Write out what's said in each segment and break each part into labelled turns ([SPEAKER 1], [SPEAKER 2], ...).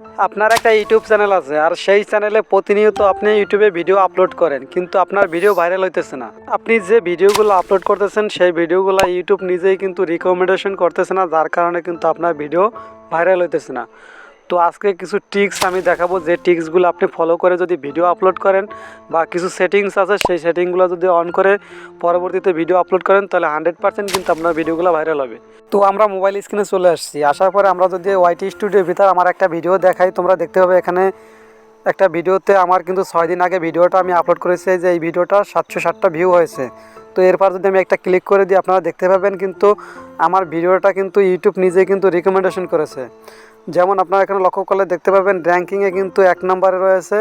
[SPEAKER 1] আপনার একটা YouTube channel আছে আর সেই চ্যানেলে প্রতিনিয়ত আপনি ইউটিউবে ভিডিও আপলোড করেন, কিন্তু আপনার ভিডিও ভাইরাল হইতেছে না। আপনি যে ভিডিওগুলো আপলোড করতেছেন সেই ভিডিওগুলো ইউটিউব নিজেই কিন্তু রিকমেন্ডেশন করতেছে না, যার কারণে কিন্তু আপনার ভিডিও ভাইরাল হইতেছে না। তো আজকে কিছু টিপস আমি দেখাবো, যে টিপসগুলো আপনি ফলো করে যদি ভিডিও আপলোড করেন বা কিছু সেটিংস আছে সেই সেটিংগুলো যদি অন করে পরবর্তীতে ভিডিও আপলোড করেন, তাহলে 100% কিন্তু আপনার ভিডিওগুলো ভাইরাল হবে। তো আমরা মোবাইল স্ক্রিনে চলে আসছি। আসার পরে আমরা যদি ওয়াইটি স্টুডিওর ভিতর আমার একটা ভিডিও দেখাই, তোমরা দেখতে পাবে এখানে একটা ভিডিওতে আমার কিন্তু 6 দিন আগে ভিডিওটা আমি আপলোড করেছি, যে এই ভিডিওটা 760টা ভিউ হয়েছে। তো এরপর যদি আমি একটা ক্লিক করে দিই, আপনারা দেখতে পাবেন কিন্তু আমার ভিডিওটা কিন্তু ইউটিউব নিজে কিন্তু রিকমেন্ডেশন করেছে। যেমন আপনারা এখানে লক্ষ্য করলে দেখতে পাবেন র্যাঙ্কিংয়ে কিন্তু 1 নম্বরে রয়েছে,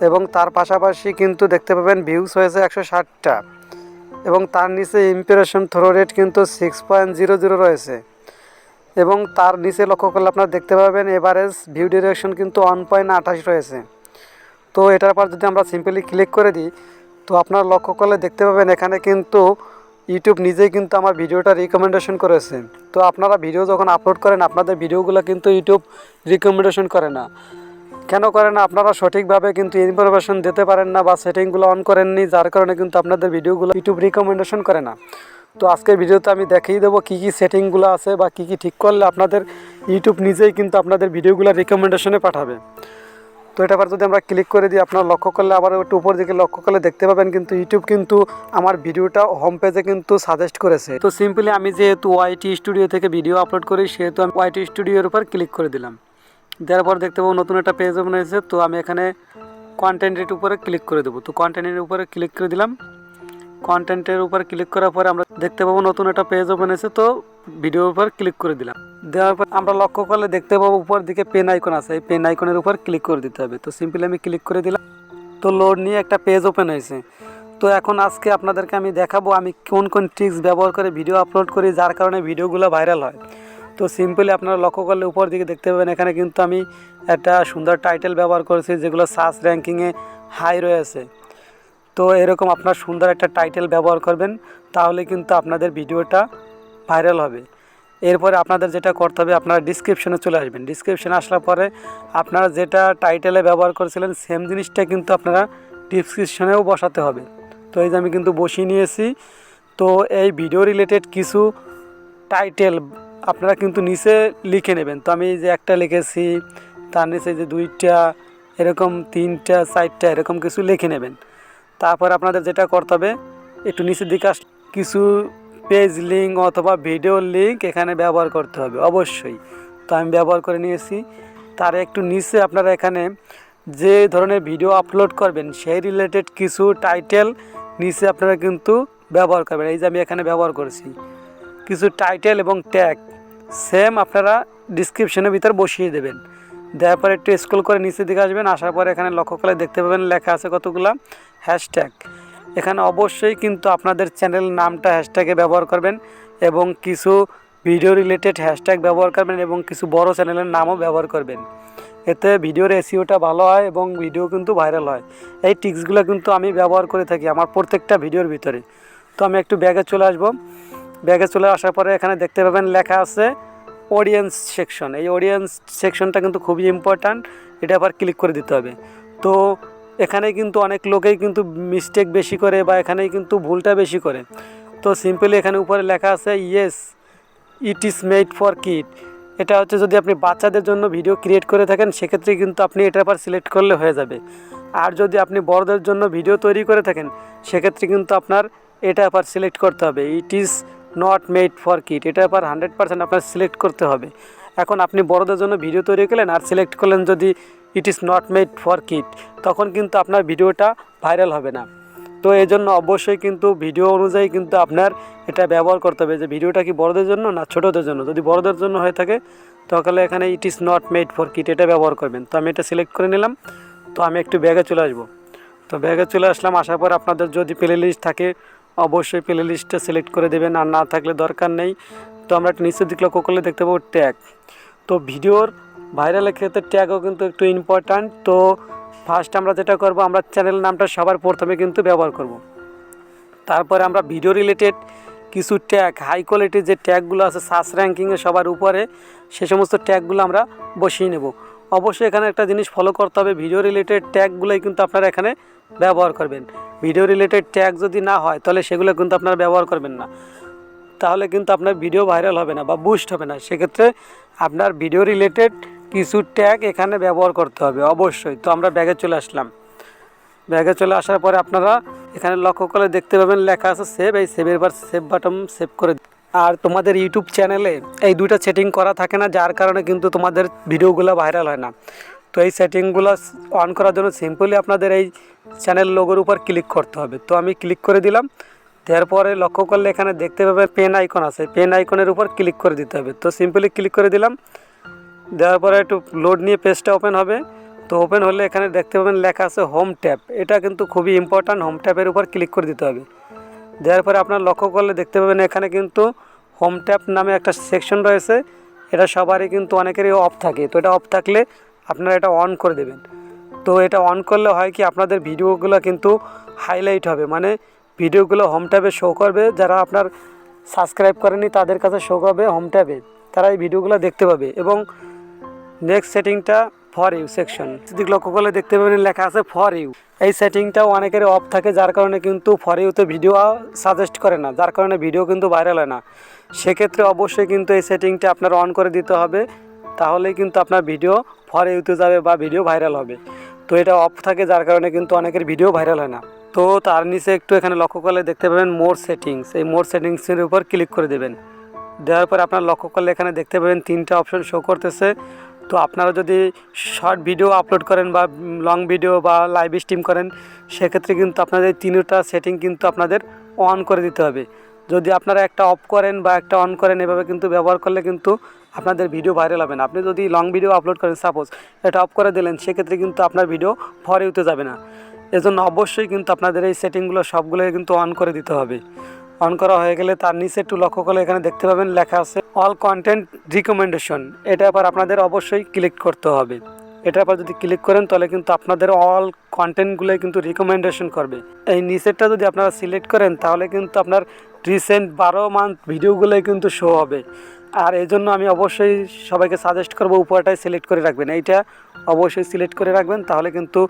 [SPEAKER 1] এবং তার পাশাপাশি কিন্তু দেখতে পাবেন ভিউজ হয়েছে 160টা, এবং তার নিচে ইমপ্রেশন থ্রো রেট কিন্তু 6.00 রয়েছে, এবং তার নিচে লক্ষ্য করলে আপনারা দেখতে পাবেন এভারেজ ভিউ ডিরেকশন কিন্তু 1.28 রয়েছে। তো এটার পর যদি আমরা সিম্পলি ক্লিক করে দিই, তো আপনারা লক্ষ্য করলে দেখতে পাবেন এখানে কিন্তু ইউটিউব নিজেই কিন্তু আমার ভিডিওটা রিকমেন্ডেশন করেছে। তো আপনারা ভিডিও যখন আপলোড করেন, আপনাদের ভিডিওগুলো কিন্তু ইউটিউব রিকমেন্ডেশন করে না। কেন করে না? আপনারা সঠিকভাবে কিন্তু ইনফরমেশন দিতে পারেন না বা সেটিংগুলো অন করেননি, যার কারণে কিন্তু আপনাদের ভিডিওগুলো ইউটিউব রিকমেন্ডেশন করে না। তো আজকের ভিডিওতে আমি দেখিয়ে দেবো কী কী সেটিংগুলো আছে বা কী কী ঠিক করলে আপনাদের ইউটিউব নিজেই কিন্তু আপনাদের ভিডিওগুলো রিকমেন্ডেশনে পাঠাবে। তো এটা আবার যদি আমরা ক্লিক করে দিই, আপনারা লক্ষ্য করলে আবার একটু উপর দিকে লক্ষ্য করলে দেখতে পাবেন কিন্তু ইউটিউব কিন্তু আমার ভিডিওটা হোম পেজে কিন্তু সাজেস্ট করেছে। তো সিম্পলি আমি যেহেতু ওয়াইটি স্টুডিও থেকে ভিডিও আপলোড করি, সেহেতু আমি ওয়াইটি স্টুডিওর উপর ক্লিক করে দিলাম। দেওয়ার পর দেখতে পাবো নতুন একটা পেজ ওপেন হয়েছে। তো আমি এখানে কন্টেন্টের উপরে ক্লিক করে দেবো। তো কন্টেন্টের উপরে ক্লিক করে দিলাম। কন্টেন্টের উপর ক্লিক করার পরে আমরা দেখতে পাবো নতুন একটা পেজ ওপেন হয়েছে। তো ভিডিওর উপর ক্লিক করে দিলাম। দেওয়ার পর আমরা লক্ষ্য করলে দেখতে পাবো উপর দিকে পেন আইকন আছে, এই পেন আইকনের উপর ক্লিক করে দিতে হবে। তো সিম্পলি আমি ক্লিক করে দিলাম। তো লোড নিয়ে একটা পেজ ওপেন হয়েছে। তো এখন আজকে আপনাদেরকে আমি দেখাবো আমি কোন কোন ট্রিক্স ব্যবহার করে ভিডিও আপলোড করি, যার কারণে ভিডিওগুলো ভাইরাল হয়। তো সিম্পলি আপনারা লক্ষ্য করলে উপর দিকে দেখতে পাবেন এখানে কিন্তু আমি একটা সুন্দর টাইটেল ব্যবহার করেছি, যেগুলো সার্চ র্যাঙ্কিংয়ে হাই রয়েছে। তো এরকম আপনার সুন্দর একটা টাইটেল ব্যবহার করবেন, তাহলে কিন্তু আপনাদের ভিডিওটা ভাইরাল হবে। এরপরে আপনাদের যেটা করতে হবে, আপনারা ডিসক্রিপশনে চলে আসবেন। ডিসক্রিপশনে আসার পরে আপনারা যেটা টাইটেলে ব্যবহার করেছিলেন সেম জিনিসটা কিন্তু আপনারা ডিসক্রিপশনেও বসাতে হবে। তো এই যে আমি কিন্তু বসিয়ে নিয়েছি। তো এই ভিডিও রিলেটেড কিছু টাইটেল আপনারা কিন্তু নিচে লিখে নেবেন। তো আমি এই যে একটা লিখেছি, তার নিচে যে 2টা, এরকম 3টা 4টা এরকম কিছু লিখে নেবেন। তারপর আপনাদের যেটা করতে হবে, একটু নিচের দিকে কিছু পেজ লিঙ্ক অথবা ভিডিও লিঙ্ক এখানে ব্যবহার করতে হবে অবশ্যই। তো আমি ব্যবহার করে নিয়েছি। তার একটু নিচে আপনারা এখানে যে ধরনের ভিডিও আপলোড করবেন সেই রিলেটেড কিছু টাইটেল নিচে আপনারা কিন্তু ব্যবহার করবেন। এই যে আমি এখানে ব্যবহার করেছি কিছু টাইটেল এবং ট্যাগ, সেম আপনারা ডিসক্রিপশনের ভিতর বসিয়ে দেবেন। দেওয়ার পরে একটু স্ক্রল করে নিচের দিকে আসবেন। আসার পরে এখানে লক্ষ্য করে দেখতে পাবেন লেখা আছে কতগুলো হ্যাশট্যাগ। এখানে অবশ্যই কিন্তু আপনাদের চ্যানেল নামটা হ্যাশট্যাগে ব্যবহার করবেন, এবং কিছু ভিডিও রিলেটেড হ্যাশট্যাগ ব্যবহার করবেন, এবং কিছু বড় চ্যানেলের নামও ব্যবহার করবেন। এতে ভিডিওর এসইওটা ভালো হয় এবং ভিডিও কিন্তু ভাইরাল হয়। এই টিপসগুলো কিন্তু আমি ব্যবহার করে থাকি আমার প্রত্যেকটা ভিডিওর ভিতরে। তো আমি একটু ব্যাগে চলে আসবো। ব্যাগে চলে আসার পরে এখানে দেখতে পাবেন লেখা আছে অডিয়েন্স সেকশন। এই অডিয়েন্স সেকশনটা কিন্তু খুবই ইম্পর্ট্যান্ট, এটা আবার ক্লিক করে দিতে হবে। তো এখানে কিন্তু অনেক লোকেই কিন্তু মিস্টেক বেশি করে বা এখানেই কিন্তু ভুলটা বেশি করে। তো সিম্পলি এখানে উপরে লেখা আছে yes it is made for kid. এটা হচ্ছে যদি আপনি বাচ্চাদের জন্য ভিডিও ক্রিয়েট করে থাকেন, সেক্ষেত্রে কিন্তু আপনি এটার পর সিলেক্ট করলে হয়ে যাবে। আর যদি আপনি বড়দের জন্য ভিডিও তৈরি করে থাকেন, সেক্ষেত্রে কিন্তু আপনার এটা আবার সিলেক্ট করতে হবে it is not made for kid. এটা আবার 100% আপনার সিলেক্ট করতে হবে। এখন আপনি বড়দের জন্য ভিডিও তৈরি করলেন আর সিলেক্ট করলেন যদি it is not made for kid, তখন কিন্তু আপনার ভিডিওটা ভাইরাল হবে না। তো এই জন্য অবশ্যই কিন্তু ভিডিও অনুযায়ী কিন্তু আপনার এটা ব্যবহার করতে হবে, যে ভিডিওটা কি বড়দের জন্য না ছোটোদের জন্য। যদি বড়দের জন্য হয়ে থাকে তাহলে এখানে it is not made for kid এটা ব্যবহার করবেন। তো আমি এটা সিলেক্ট করে নিলাম। তো আমি একটু ব্যাগে চলে আসবো। তো ব্যাগে চলে আসলাম। আসার পর আপনাদের যদি প্লে লিস্ট থাকে অবশ্যই প্লে লিস্টটা সিলেক্ট করে দেবেন, আর না থাকলে দরকার নেই। তো আমরা একটু নিচের দিকে লক্ষ্য করলে দেখতে পাবো ট্যাগ। তো ভিডিওর ভাইরালের ক্ষেত্রে ট্যাগও কিন্তু একটু ইম্পর্ট্যান্ট। তো ফার্স্ট আমরা যেটা করব, আমরা চ্যানেল নামটা সবার প্রথমে কিন্তু ব্যবহার করব। তারপরে আমরা ভিডিও রিলেটেড কিছু ট্যাগ, হাই কোয়ালিটির যে ট্যাগগুলো আছে সার্চ র্যাঙ্কিংয়ে সবার উপরে, সে সমস্ত ট্যাগগুলো আমরা বসিয়ে নেব। অবশ্যই এখানে একটা জিনিস ফলো করতে হবে, ভিডিও রিলেটেড ট্যাগগুলোই কিন্তু আপনারা এখানে ব্যবহার করবেন। ভিডিও রিলেটেড ট্যাগ যদি না হয় তাহলে সেগুলো কিন্তু আপনারা ব্যবহার করবেন না, তাহলে কিন্তু আপনার ভিডিও ভাইরাল হবে না বা বুস্ট হবে না। সেক্ষেত্রে আপনার ভিডিও রিলেটেড কিছু ট্যাগ এখানে ব্যবহার করতে হবে অবশ্যই। তো আমরা ব্যাগে চলে আসলাম। ব্যাগে চলে আসার পরে আপনারা এখানে লক্ষ্য করে দেখতে পাবেন লেখা আছে সেভ, এই সেভের বার সেভ বাটন সেভ করে। আর তোমাদের ইউটিউব চ্যানেলে এই দুইটা সেটিং করা থাকে না, যার কারণে কিন্তু তোমাদের ভিডিওগুলো ভাইরাল হয় না। তো এই সেটিংগুলো অন করার জন্য সিম্পলি আপনাদের এই চ্যানেল লোগোর উপর ক্লিক করতে হবে। তো আমি ক্লিক করে দিলাম। তারপরে লক্ষ্য করলে এখানে দেখতে পাবেন পেন আইকন আছে, পেন আইকনের উপর ক্লিক করে দিতে হবে। তো সিম্পলি ক্লিক করে দিলাম। দেওয়ার পরে একটু লোড নিয়ে পেজটা ওপেন হবে। তো ওপেন হলে এখানে দেখতে পাবেন লেখা আছে হোম ট্যাব, এটা কিন্তু খুবই ইম্পর্ট্যান্ট। হোম ট্যাবের উপর ক্লিক করে দিতে হবে। দেওয়ার পরে আপনার লক্ষ্য করলে দেখতে পাবেন এখানে কিন্তু হোম ট্যাব নামে একটা সেকশন রয়েছে। এটা সবারই কিন্তু অনেকেরই অফ থাকে, তো এটা অফ থাকলে আপনারা এটা অন করে দেবেন। তো এটা অন করলে হয় কি, আপনাদের ভিডিওগুলো কিন্তু হাইলাইট হবে, মানে ভিডিওগুলো হোম ট্যাবে শো করবে। যারা আপনার সাবস্ক্রাইব করেনি তাদের কাছে শো করবে হোম ট্যাবে, তারা এই ভিডিওগুলো দেখতে পাবে। এবং নেক্সট সেটিংটা ফর ইউ সেকশন, যদি লক্ষ্য করলে দেখতে পাবেন লেখা আছে ফর ইউ। এই সেটিংটাও অনেকের অফ থাকে, যার কারণে কিন্তু ফর ইউতে ভিডিও সাজেস্ট করে না, যার কারণে ভিডিও কিন্তু ভাইরাল হয় না। সেক্ষেত্রে অবশ্যই কিন্তু এই সেটিংটা আপনার অন করে দিতে হবে, তাহলেই কিন্তু আপনার ভিডিও ফর ইউতে যাবে বা ভিডিও ভাইরাল হবে। তো এটা অফ থাকে, যার কারণে কিন্তু অনেকের ভিডিও ভাইরাল হয় না। তো তার নিচে একটু এখানে লক্ষ্য করলে দেখতে পাবেন মোর সেটিংস, এই মোর সেটিংসের উপর ক্লিক করে দেবেন। দেওয়ার পর আপনার লক্ষ্য করলে এখানে দেখতে পাবেন 3টা অপশন শো করতেছে। তো আপনারা যদি শর্ট ভিডিও আপলোড করেন বা লং ভিডিও বা লাইভ স্ট্রিম করেন, সেক্ষেত্রে কিন্তু আপনাদের 3টা সেটিং কিন্তু আপনাদের অন করে দিতে হবে। যদি আপনারা একটা অফ করেন বা একটা অন করেন, এভাবে কিন্তু ব্যবহার করলে কিন্তু আপনাদের ভিডিও ভাইরাল হবে না। আপনি যদি লং ভিডিও আপলোড করেন, সাপোজ এটা অফ করে দিলেন, সেক্ষেত্রে কিন্তু আপনার ভিডিও ফর ইউতে যাবে না। এজন্য অবশ্যই কিন্তু আপনাদের এই সেটিংগুলো সবগুলোই কিন্তু অন করে দিতে হবে। অন করা হয়ে গেলে তার নিচে একটু লক্ষ্য করলে এখানে দেখতে পাবেন লেখা আছে অল কন্টেন্ট রিকমেন্ডেশন, এটার পর আপনাদের অবশ্যই ক্লিক করতে হবে। এটার পর যদি ক্লিক করেন তাহলে কিন্তু আপনাদের অল কন্টেন্টগুলোই কিন্তু রিকমেন্ডেশন করবে। এই নিচেরটা যদি আপনারা সিলেক্ট করেন তাহলে কিন্তু আপনার রিসেন্ট 12 মান্থ ভিডিওগুলোই কিন্তু শো হবে। আর এই জন্য আমি অবশ্যই সবাইকে সাজেস্ট করবো উপরটাই সিলেক্ট করে রাখবেন, এইটা অবশ্যই সিলেক্ট করে রাখবেন, তাহলে কিন্তু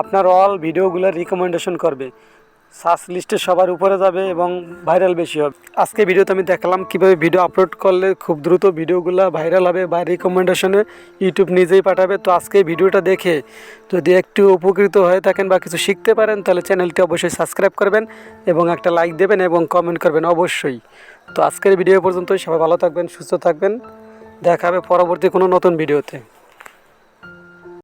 [SPEAKER 1] আপনার অল ভিডিওগুলো রিকমেন্ডেশন করবে, সার্চ লিস্টে সবার উপরে যাবে এবং ভাইরাল বেশি হবে। আজকে ভিডিওতে আমি দেখালাম কীভাবে ভিডিও আপলোড করলে খুব দ্রুত ভিডিওগুলো ভাইরাল হবে বা রিকমেন্ডেশনে ইউটিউব নিজেই পাঠাবে। তো আজকে ভিডিওটা দেখে যদি একটু উপকৃত হয়ে থাকেন বা কিছু শিখতে পারেন, তাহলে চ্যানেলটি অবশ্যই সাবস্ক্রাইব করবেন এবং একটা লাইক দেবেন এবং কমেন্ট করবেন অবশ্যই। তো আজকের ভিডিও পর্যন্তই, সবাই ভালো থাকবেন, সুস্থ থাকবেন, দেখা হবে পরবর্তী কোনো নতুন ভিডিওতে।